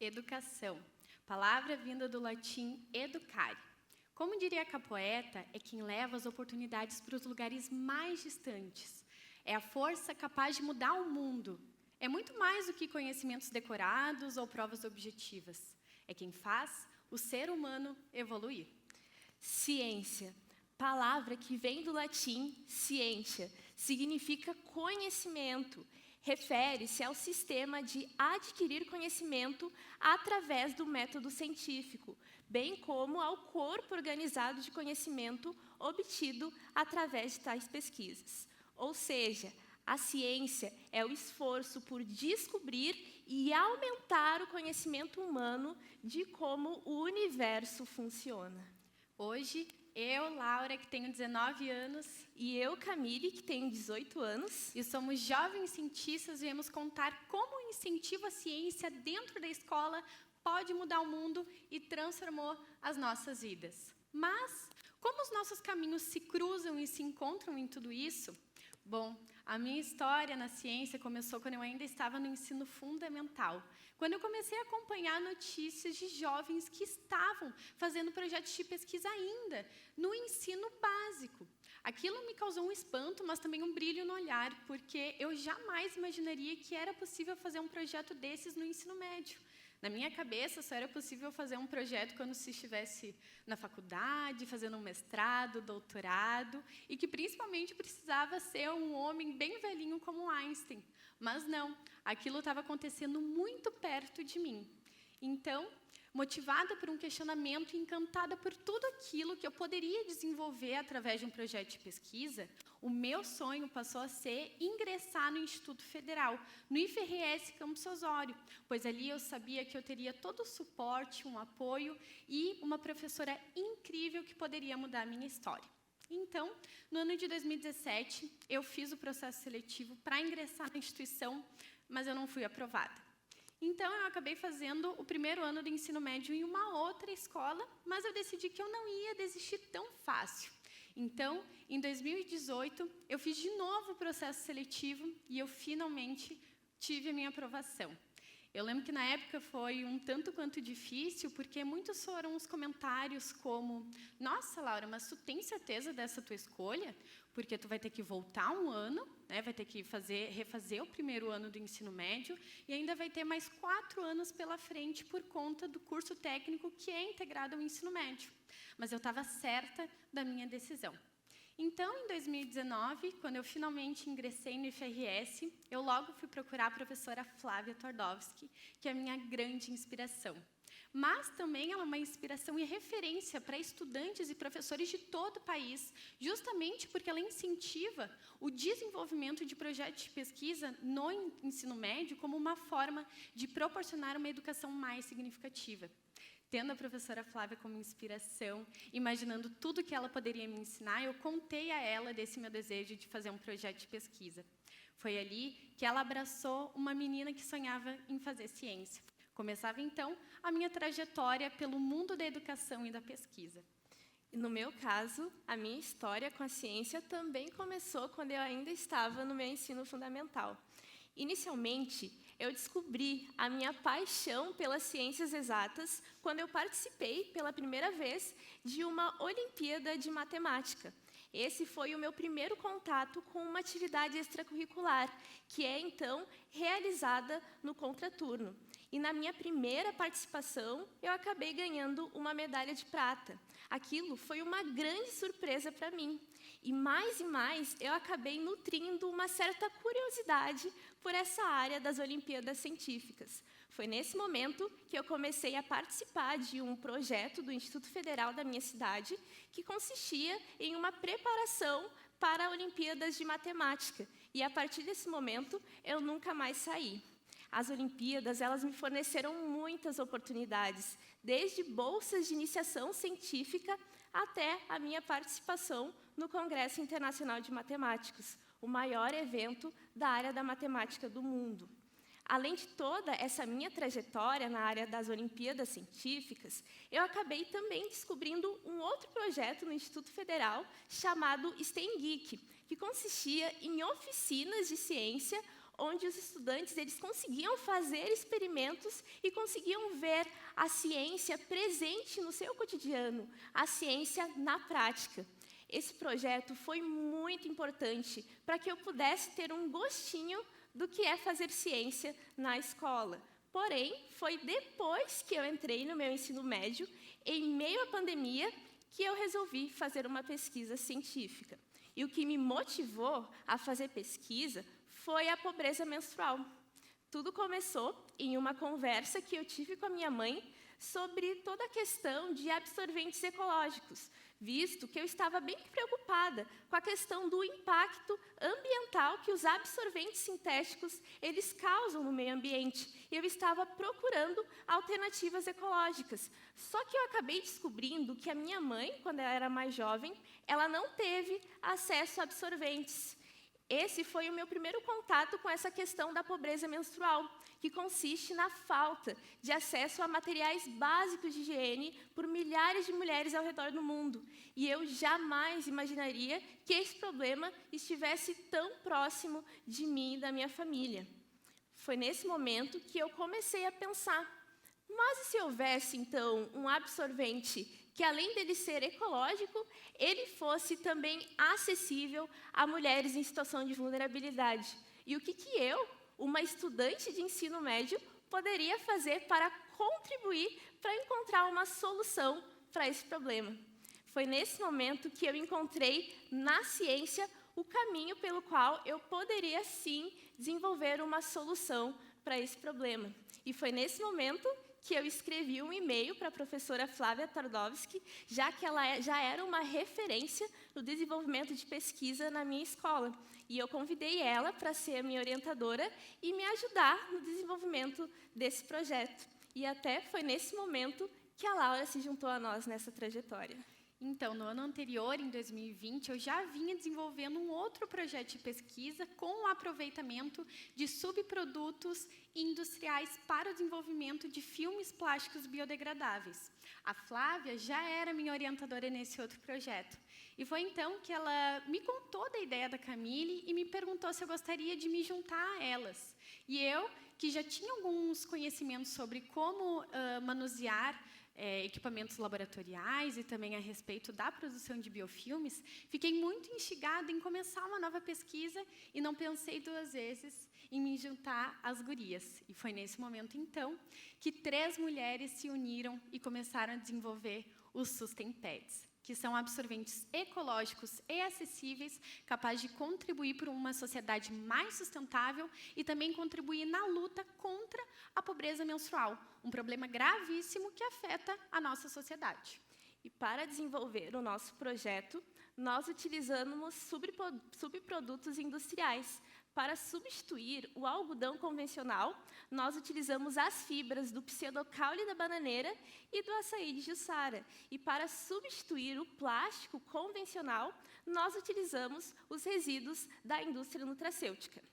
Educação, palavra vinda do latim educare. Como diria a capoeta, é quem leva as oportunidades para os lugares mais distantes. É a força capaz de mudar o mundo. É muito mais do que conhecimentos decorados ou provas objetivas. É quem faz o ser humano evoluir. Ciência, palavra que vem do latim scientia, significa conhecimento. Refere-se ao sistema de adquirir conhecimento através do método científico, bem como ao corpo organizado de conhecimento obtido através de tais pesquisas. Ou seja, a ciência é o esforço por descobrir e aumentar o conhecimento humano de como o universo funciona. Hoje, eu, Laura, que tenho 19 anos, E eu, Camille, que tenho 18 anos, e somos jovens cientistas, viemos contar como o incentivo à ciência dentro da escola pode mudar o mundo e transformou as nossas vidas. Mas, como os nossos caminhos se cruzam e se encontram em tudo isso? Bom, a minha história na ciência começou quando eu ainda estava no ensino fundamental, quando eu comecei a acompanhar notícias de jovens que estavam fazendo projetos de pesquisa ainda no ensino básico. Aquilo me causou um espanto, mas também um brilho no olhar, porque eu jamais imaginaria que era possível fazer um projeto desses no ensino médio. Na minha cabeça, só era possível fazer um projeto quando se estivesse na faculdade, fazendo um mestrado, doutorado, e que principalmente precisava ser um homem bem velhinho como Einstein. Mas não, aquilo estava acontecendo muito perto de mim. Então, motivada por um questionamento e encantada por tudo aquilo que eu poderia desenvolver através de um projeto de pesquisa, o meu sonho passou a ser ingressar no Instituto Federal, no IFRS Campus Osório, pois ali eu sabia que eu teria todo o suporte, um apoio e uma professora incrível que poderia mudar a minha história. Então, no ano de 2017, eu fiz o processo seletivo para ingressar na instituição, mas eu não fui aprovada. Então, eu acabei fazendo o primeiro ano do ensino médio em uma outra escola, mas eu decidi que eu não ia desistir tão fácil. Então, em 2018, eu fiz de novo o processo seletivo e eu finalmente tive a minha aprovação. Eu lembro que na época foi um tanto quanto difícil, porque muitos foram os comentários como: nossa, Laura, mas tu tem certeza dessa tua escolha? Porque tu vai ter que voltar um ano, né, vai ter que refazer o primeiro ano do ensino médio e ainda vai ter mais 4 anos pela frente por conta do curso técnico que é integrado ao ensino médio. Mas eu estava certa da minha decisão. Então, em 2019, quando eu finalmente ingressei no IFRS, eu logo fui procurar a professora Flávia Twardowski, que é a minha grande inspiração. Mas também ela é uma inspiração e referência para estudantes e professores de todo o país, justamente porque ela incentiva o desenvolvimento de projetos de pesquisa no ensino médio como uma forma de proporcionar uma educação mais significativa. Tendo a professora Flávia como inspiração, imaginando tudo que ela poderia me ensinar, eu contei a ela desse meu desejo de fazer um projeto de pesquisa. Foi ali que ela abraçou uma menina que sonhava em fazer ciência. Começava, então, a minha trajetória pelo mundo da educação e da pesquisa. no meu caso, a minha história com a ciência também começou quando eu ainda estava no meu ensino fundamental. Inicialmente, eu descobri a minha paixão pelas ciências exatas quando eu participei pela primeira vez de uma Olimpíada de Matemática. Esse foi o meu primeiro contato com uma atividade extracurricular, que é, então, realizada no contraturno. E na minha primeira participação, eu acabei ganhando uma medalha de prata. Aquilo foi uma grande surpresa para mim. E mais, eu acabei nutrindo uma certa curiosidade por essa área das Olimpíadas Científicas. Foi nesse momento que eu comecei a participar de um projeto do Instituto Federal da minha cidade, que consistia em uma preparação para Olimpíadas de Matemática. E a partir desse momento, eu nunca mais saí. As Olimpíadas, elas me forneceram muitas oportunidades, desde bolsas de iniciação científica até a minha participação no Congresso Internacional de Matemáticos, o maior evento da área da matemática do mundo. Além de toda essa minha trajetória na área das Olimpíadas Científicas, eu acabei também descobrindo um outro projeto no Instituto Federal chamado STEM Geek, que consistia em oficinas de ciência onde os estudantes eles conseguiam fazer experimentos e conseguiam ver a ciência presente no seu cotidiano, a ciência na prática. Esse projeto foi muito importante para que eu pudesse ter um gostinho do que é fazer ciência na escola. Porém, foi depois que eu entrei no meu ensino médio, em meio à pandemia, que eu resolvi fazer uma pesquisa científica. E o que me motivou a fazer pesquisa foi a pobreza menstrual. Tudo começou em uma conversa que eu tive com a minha mãe sobre toda a questão de absorventes ecológicos, visto que eu estava bem preocupada com a questão do impacto ambiental que os absorventes sintéticos eles causam no meio ambiente. E eu estava procurando alternativas ecológicas. Só que eu acabei descobrindo que a minha mãe, quando ela era mais jovem, ela não teve acesso a absorventes. Esse foi o meu primeiro contato com essa questão da pobreza menstrual, que consiste na falta de acesso a materiais básicos de higiene por milhares de mulheres ao redor do mundo. E eu jamais imaginaria que esse problema estivesse tão próximo de mim e da minha família. Foi nesse momento que eu comecei a pensar, mas e se houvesse, então, um absorvente que, além dele ser ecológico, ele fosse também acessível a mulheres em situação de vulnerabilidade? E o que eu, uma estudante de ensino médio, poderia fazer para contribuir para encontrar uma solução para esse problema? Foi nesse momento que eu encontrei na ciência o caminho pelo qual eu poderia, sim, desenvolver uma solução para esse problema. E foi nesse momento que eu escrevi um e-mail para a professora Flávia Tardowski, já que ela já era uma referência no desenvolvimento de pesquisa na minha escola. E eu convidei ela para ser a minha orientadora e me ajudar no desenvolvimento desse projeto. E até foi nesse momento que a Laura se juntou a nós nessa trajetória. Então, no ano anterior, em 2020, eu já vinha desenvolvendo um outro projeto de pesquisa com o aproveitamento de subprodutos industriais para o desenvolvimento de filmes plásticos biodegradáveis. A Flávia já era minha orientadora nesse outro projeto. E foi então que ela me contou da ideia da Camille e me perguntou se eu gostaria de me juntar a elas. E eu, que já tinha alguns conhecimentos sobre como manusear equipamentos laboratoriais e também a respeito da produção de biofilmes, fiquei muito instigada em começar uma nova pesquisa e não pensei duas vezes em me juntar às gurias. E foi nesse momento, então, que 3 mulheres se uniram e começaram a desenvolver os Sustenpads, que são absorventes ecológicos e acessíveis, capazes de contribuir para uma sociedade mais sustentável e também contribuir na luta contra a pobreza menstrual, um problema gravíssimo que afeta a nossa sociedade. E para desenvolver o nosso projeto, nós utilizamos subprodutos industriais. Para substituir o algodão convencional, nós utilizamos as fibras do pseudocaule da bananeira e do açaí de Jussara. E para substituir o plástico convencional, nós utilizamos os resíduos da indústria nutracêutica.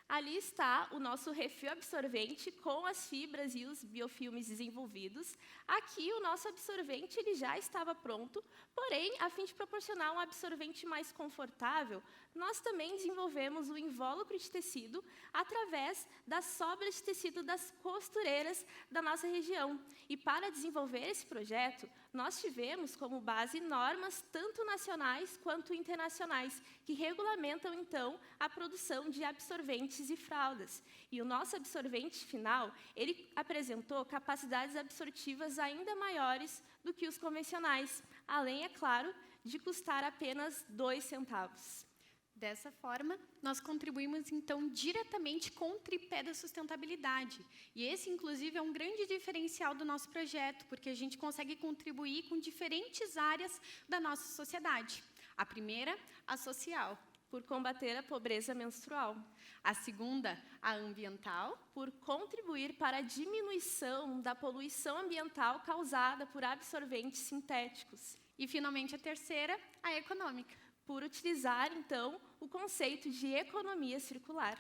Ali está o nosso refil absorvente com as fibras e os biofilmes desenvolvidos. Aqui o nosso absorvente ele já estava pronto, porém, a fim de proporcionar um absorvente mais confortável, nós também desenvolvemos o invólucro de tecido através das sobras de tecido das costureiras da nossa região. E para desenvolver esse projeto, nós tivemos como base normas tanto nacionais quanto internacionais, que regulamentam, então, a produção de absorventes e fraldas. E o nosso absorvente final, ele apresentou capacidades absortivas ainda maiores do que os convencionais, além, é claro, de custar apenas 2 centavos. Dessa forma, nós contribuímos, então, diretamente com o tripé da sustentabilidade. E esse, inclusive, é um grande diferencial do nosso projeto, porque a gente consegue contribuir com diferentes áreas da nossa sociedade. A primeira, a social, por combater a pobreza menstrual. A segunda, a ambiental, por contribuir para a diminuição da poluição ambiental causada por absorventes sintéticos. E, finalmente, a terceira, a econômica, por utilizar, então, o conceito de economia circular.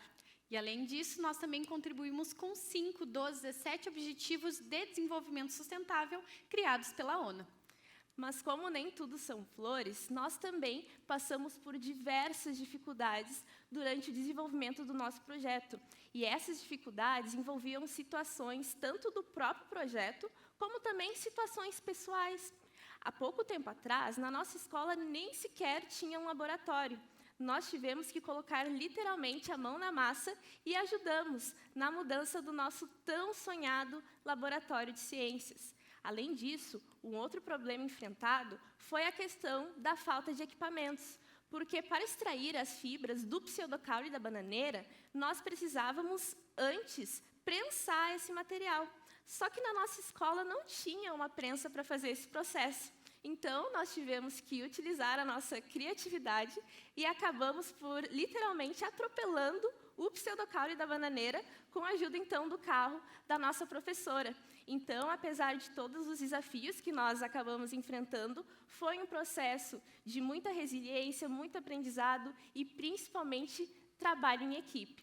E, além disso, nós também contribuímos com 5 dos 17 Objetivos de Desenvolvimento Sustentável criados pela ONU. Mas, como nem tudo são flores, nós também passamos por diversas dificuldades durante o desenvolvimento do nosso projeto. E essas dificuldades envolviam situações tanto do próprio projeto, como também situações pessoais. Há pouco tempo atrás, na nossa escola nem sequer tinha um laboratório. Nós tivemos que colocar literalmente a mão na massa e ajudamos na mudança do nosso tão sonhado laboratório de ciências. Além disso, um outro problema enfrentado foi a questão da falta de equipamentos, porque para extrair as fibras do pseudocaule da bananeira, nós precisávamos antes prensar esse material. Só que na nossa escola não tinha uma prensa para fazer esse processo. Então, nós tivemos que utilizar a nossa criatividade e acabamos por, literalmente, atropelando o pseudocaule da bananeira com a ajuda, então, do carro da nossa professora. Então, apesar de todos os desafios que nós acabamos enfrentando, foi um processo de muita resiliência, muito aprendizado e, principalmente, trabalho em equipe.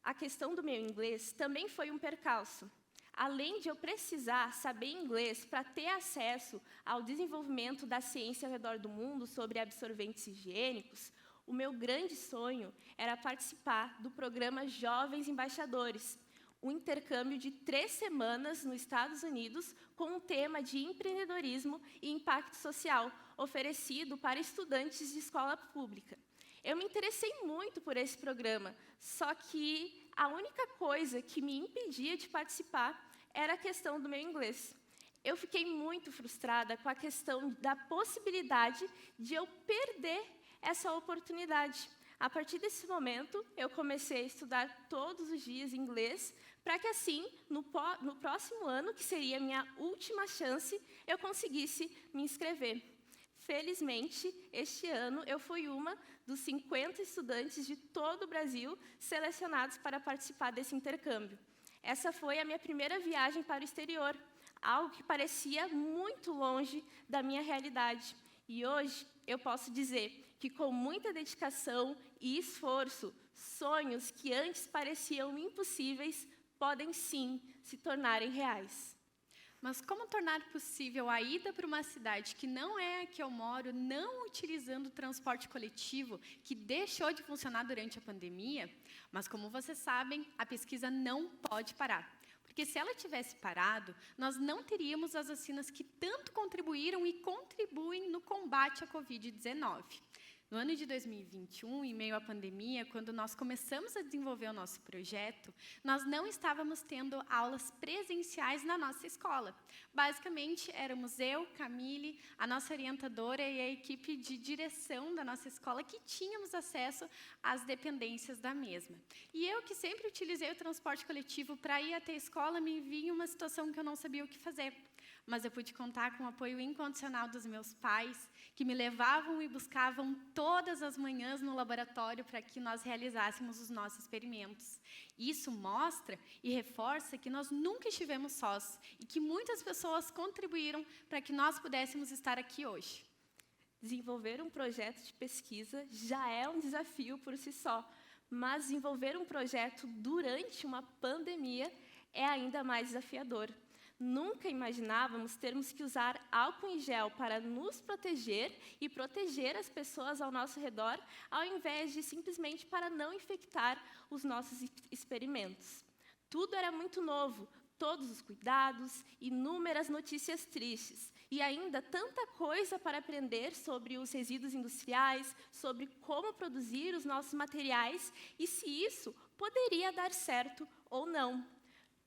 A questão do meu inglês também foi um percalço. Além de eu precisar saber inglês para ter acesso ao desenvolvimento da ciência ao redor do mundo sobre absorventes higiênicos, o meu grande sonho era participar do programa Jovens Embaixadores, um intercâmbio de 3 semanas nos Estados Unidos com um tema de empreendedorismo e impacto social, oferecido para estudantes de escola pública. Eu me interessei muito por esse programa, só que a única coisa que me impedia de participar era a questão do meu inglês. Eu fiquei muito frustrada com a questão da possibilidade de eu perder essa oportunidade. A partir desse momento, eu comecei a estudar todos os dias inglês, para que assim, no próximo ano, que seria a minha última chance, eu conseguisse me inscrever. Felizmente, este ano, eu fui uma dos 50 estudantes de todo o Brasil selecionados para participar desse intercâmbio. Essa foi a minha primeira viagem para o exterior, algo que parecia muito longe da minha realidade. E hoje, eu posso dizer que, com muita dedicação e esforço, sonhos que antes pareciam impossíveis podem, sim, se tornarem reais. Mas como tornar possível a ida para uma cidade que não é a que eu moro, não utilizando o transporte coletivo, que deixou de funcionar durante a pandemia? Mas, como vocês sabem, a pesquisa não pode parar. Porque se ela tivesse parado, nós não teríamos as vacinas que tanto contribuíram e contribuem no combate à Covid-19. No ano de 2021, em meio à pandemia, quando nós começamos a desenvolver o nosso projeto, nós não estávamos tendo aulas presenciais na nossa escola. Basicamente, éramos eu, Camille, a nossa orientadora e a equipe de direção da nossa escola que tínhamos acesso às dependências da mesma. E eu, que sempre utilizei o transporte coletivo para ir até a escola, me vi em uma situação que eu não sabia o que fazer. Mas eu pude contar com o apoio incondicional dos meus pais, que me levavam e buscavam todas as manhãs no laboratório para que nós realizássemos os nossos experimentos. Isso mostra e reforça que nós nunca estivemos sós e que muitas pessoas contribuíram para que nós pudéssemos estar aqui hoje. Desenvolver um projeto de pesquisa já é um desafio por si só, mas desenvolver um projeto durante uma pandemia é ainda mais desafiador. Nunca imaginávamos termos que usar álcool em gel para nos proteger e proteger as pessoas ao nosso redor, ao invés de simplesmente para não infectar os nossos experimentos. Tudo era muito novo, todos os cuidados, inúmeras notícias tristes, e ainda tanta coisa para aprender sobre os resíduos industriais, sobre como produzir os nossos materiais e se isso poderia dar certo ou não.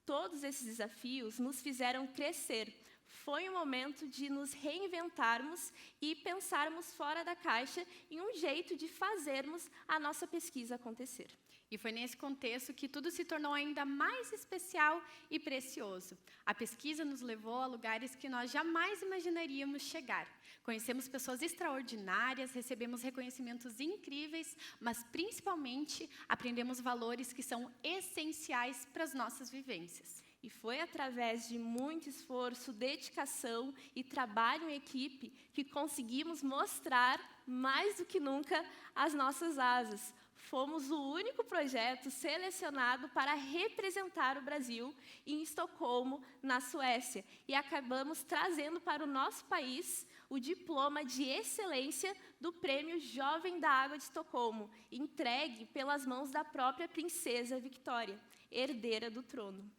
Todos esses desafios nos fizeram crescer. Foi um momento de nos reinventarmos e pensarmos fora da caixa em um jeito de fazermos a nossa pesquisa acontecer. E foi nesse contexto que tudo se tornou ainda mais especial e precioso. A pesquisa nos levou a lugares que nós jamais imaginaríamos chegar. Conhecemos pessoas extraordinárias, recebemos reconhecimentos incríveis, mas, principalmente, aprendemos valores que são essenciais para as nossas vivências. E foi através de muito esforço, dedicação e trabalho em equipe que conseguimos mostrar, mais do que nunca, as nossas asas. fomos o único projeto selecionado para representar o Brasil em Estocolmo, na Suécia, e acabamos trazendo para o nosso país o diploma de excelência do Prêmio Jovem da Água de Estocolmo, entregue pelas mãos da própria princesa Victoria, herdeira do trono.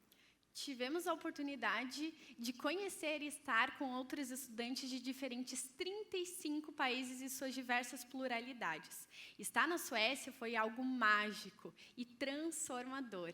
Tivemos a oportunidade de conhecer e estar com outros estudantes de diferentes 35 países e suas diversas pluralidades. Estar na Suécia foi algo mágico e transformador.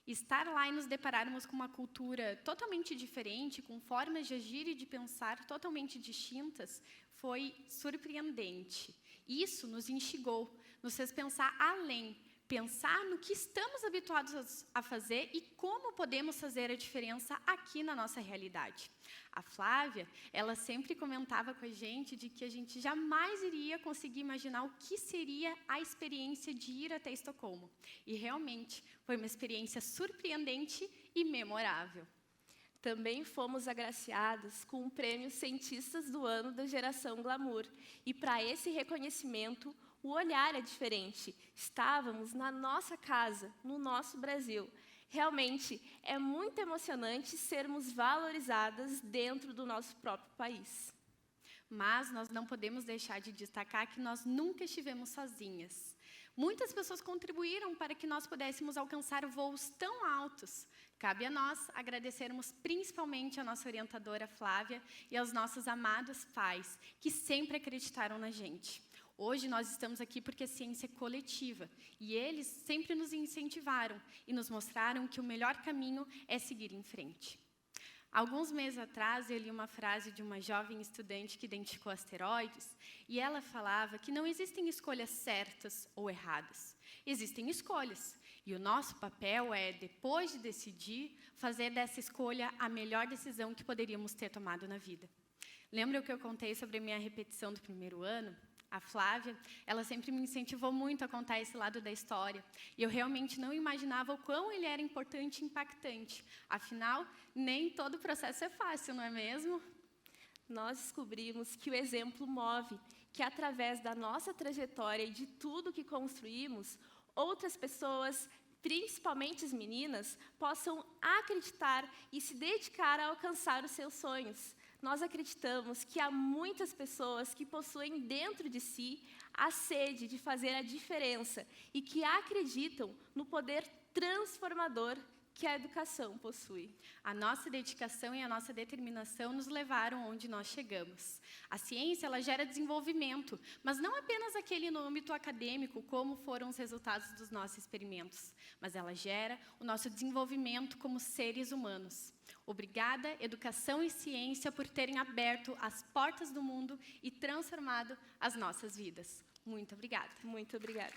Estar lá e nos depararmos com uma cultura totalmente diferente, com formas de agir e de pensar totalmente distintas, foi surpreendente. Isso nos instigou, nos fez pensar além, pensar no que estamos habituados a fazer e como podemos fazer a diferença aqui na nossa realidade. A Flávia, ela sempre comentava com a gente de que a gente jamais iria conseguir imaginar o que seria a experiência de ir até Estocolmo. E realmente foi uma experiência surpreendente e memorável. Também fomos agraciados com o Prêmio Cientistas do Ano da Geração Glamour. E para esse reconhecimento, o olhar é diferente. Estávamos na nossa casa, no nosso Brasil. Realmente, é muito emocionante sermos valorizadas dentro do nosso próprio país. Mas nós não podemos deixar de destacar que nós nunca estivemos sozinhas. Muitas pessoas contribuíram para que nós pudéssemos alcançar voos tão altos. Cabe a nós agradecermos principalmente a nossa orientadora Flávia e aos nossos amados pais, que sempre acreditaram na gente. Hoje nós estamos aqui porque a ciência é coletiva e eles sempre nos incentivaram e nos mostraram que o melhor caminho é seguir em frente. Alguns meses atrás, eu li uma frase de uma jovem estudante que identificou asteroides e ela falava que não existem escolhas certas ou erradas, existem escolhas. E o nosso papel é, depois de decidir, fazer dessa escolha a melhor decisão que poderíamos ter tomado na vida. Lembra o que eu contei sobre a minha repetição do primeiro ano? A Flávia, ela sempre me incentivou muito a contar esse lado da história. E eu realmente não imaginava o quão ele era importante e impactante. Afinal, nem todo o processo é fácil, não é mesmo? Nós descobrimos que o exemplo move, que através da nossa trajetória e de tudo que construímos, outras pessoas, principalmente as meninas, possam acreditar e se dedicar a alcançar os seus sonhos. Nós acreditamos que há muitas pessoas que possuem dentro de si a sede de fazer a diferença e que acreditam no poder transformador que a educação possui. A nossa dedicação e a nossa determinação nos levaram onde nós chegamos. A ciência, ela gera desenvolvimento, mas não apenas aquele no âmbito acadêmico, como foram os resultados dos nossos experimentos, mas ela gera o nosso desenvolvimento como seres humanos. Obrigada, educação e ciência, por terem aberto as portas do mundo e transformado as nossas vidas. Muito obrigada. Muito obrigada.